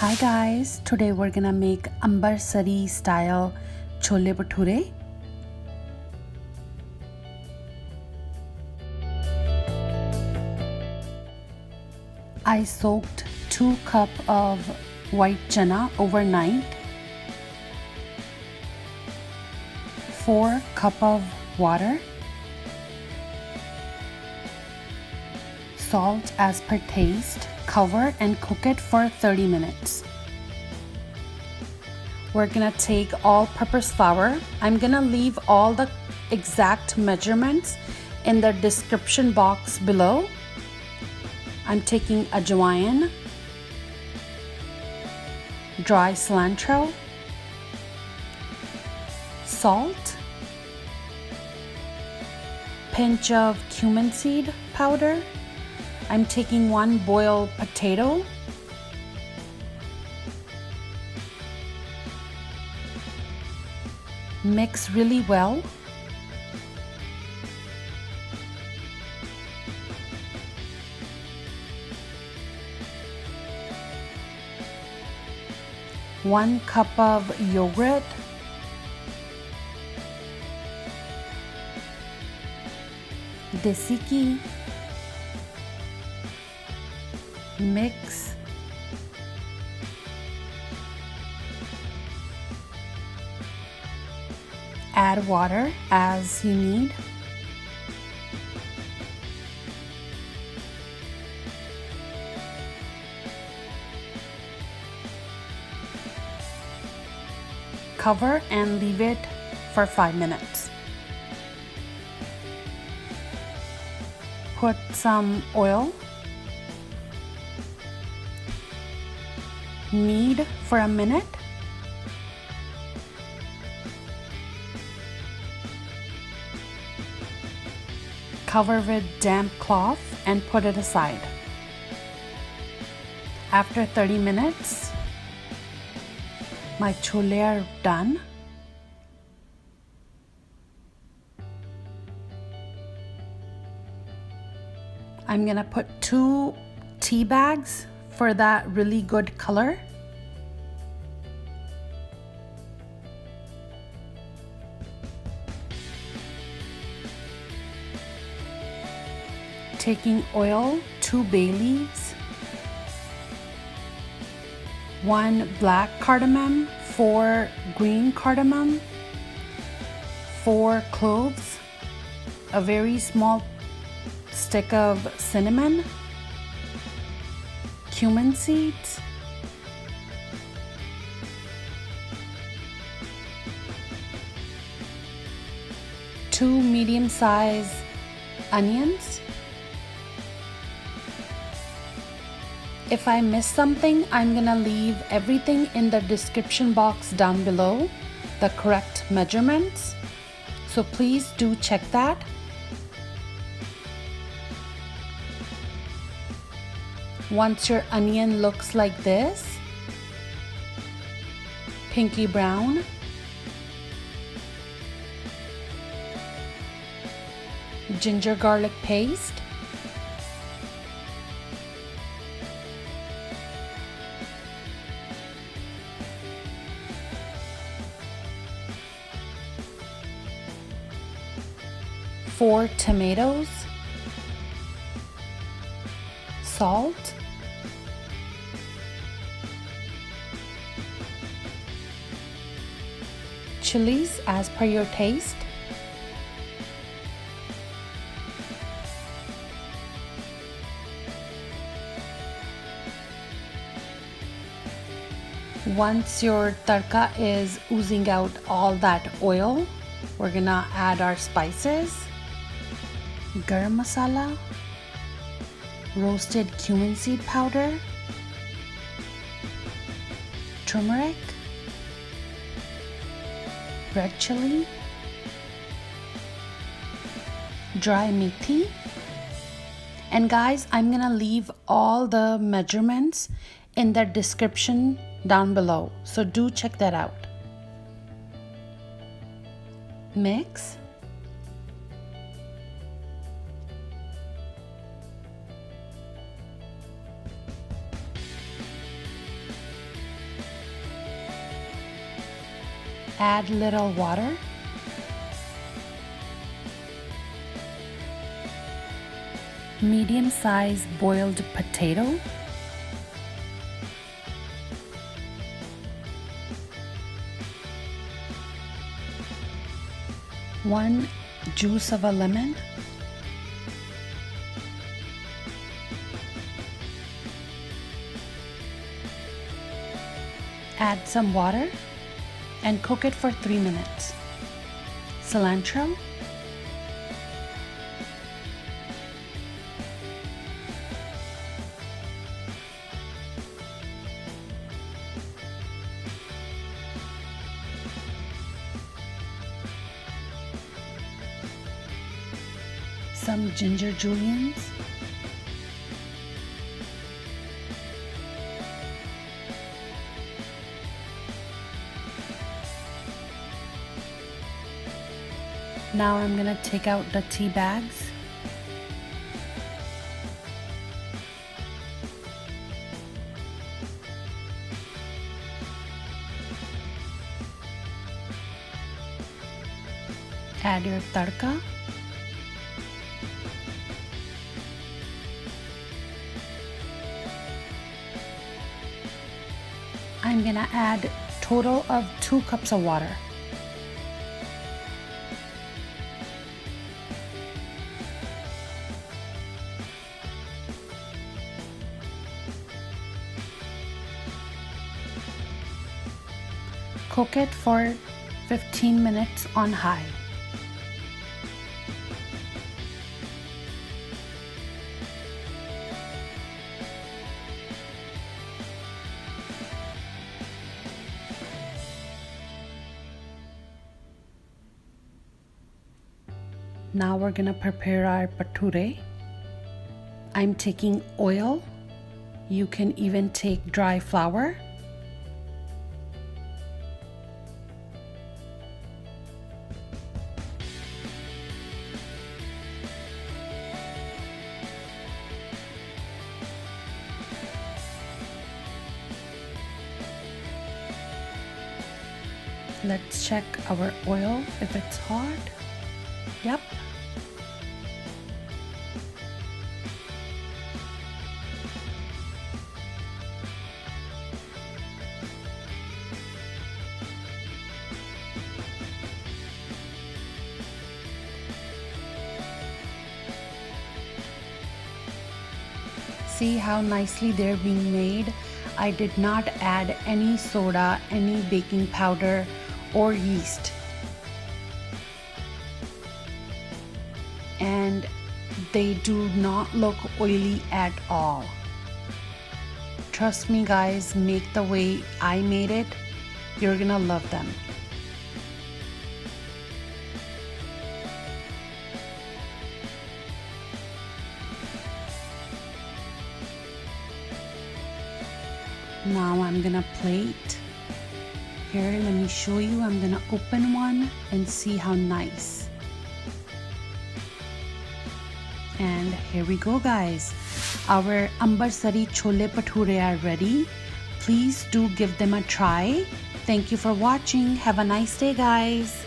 Hi guys, today we're gonna make Amritsari style chole bhature. I soaked 2 cups of white chana overnight, 4 cups of water, salt as per taste. Cover and cook it for 30 minutes. We're gonna take all-purpose flour. I'm gonna leave all the exact measurements in the description box below. I'm taking ajwain, dry cilantro, salt, pinch of cumin seed powder. I'm taking 1 boiled potato, mix really well. One cup of yogurt, desi ghee, mix, add water as you need. Cover and leave it for 5 minutes. Put some oil. Knead for a minute. Cover with damp cloth and put it aside. After 30 minutes, my chole are done. I'm gonna put 2 tea bags for that really good color. Taking oil, 2 bay leaves, 1 black cardamom, 4 green cardamom, 4 cloves, a very small stick of cinnamon, cumin seeds, two medium-sized onions. If I miss something, I'm gonna leave everything in the description box down below, the correct measurements. So please do check that. Once your onion looks like this, pinky brown, ginger garlic paste, four tomatoes, salt, chillis as per your taste, once your tarka is oozing out all that oil, we're gonna add our spices, garam masala, roasted cumin seed powder, turmeric, red chilli, dry methi. And guys, I'm gonna leave all the measurements in the description down below, so do check that out. Mix. Add little water. Medium-sized boiled potato. One juice of a lemon. Add some water and cook it for 3 minutes. Cilantro. Some ginger juliennes. Now I'm gonna take out the tea bags. Add your tarka. I'm gonna add total of 2 cups of water. Cook it for 15 minutes on high. Now we're gonna prepare our bhature. I'm taking oil. You can even take dry flour. Let's check our oil if it's hot. Yep. See how nicely they're being made? I did not add any soda, any baking powder, or yeast. And they do not look oily at all. Trust me guys, make the way I made it. You're gonna love them. Now I'm gonna plate. Here, let me show you. I'm gonna open one and see how nice. And here we go guys. Our Amritsari Chole Bhature are ready. Please do give them a try. Thank you for watching. Have a nice day guys.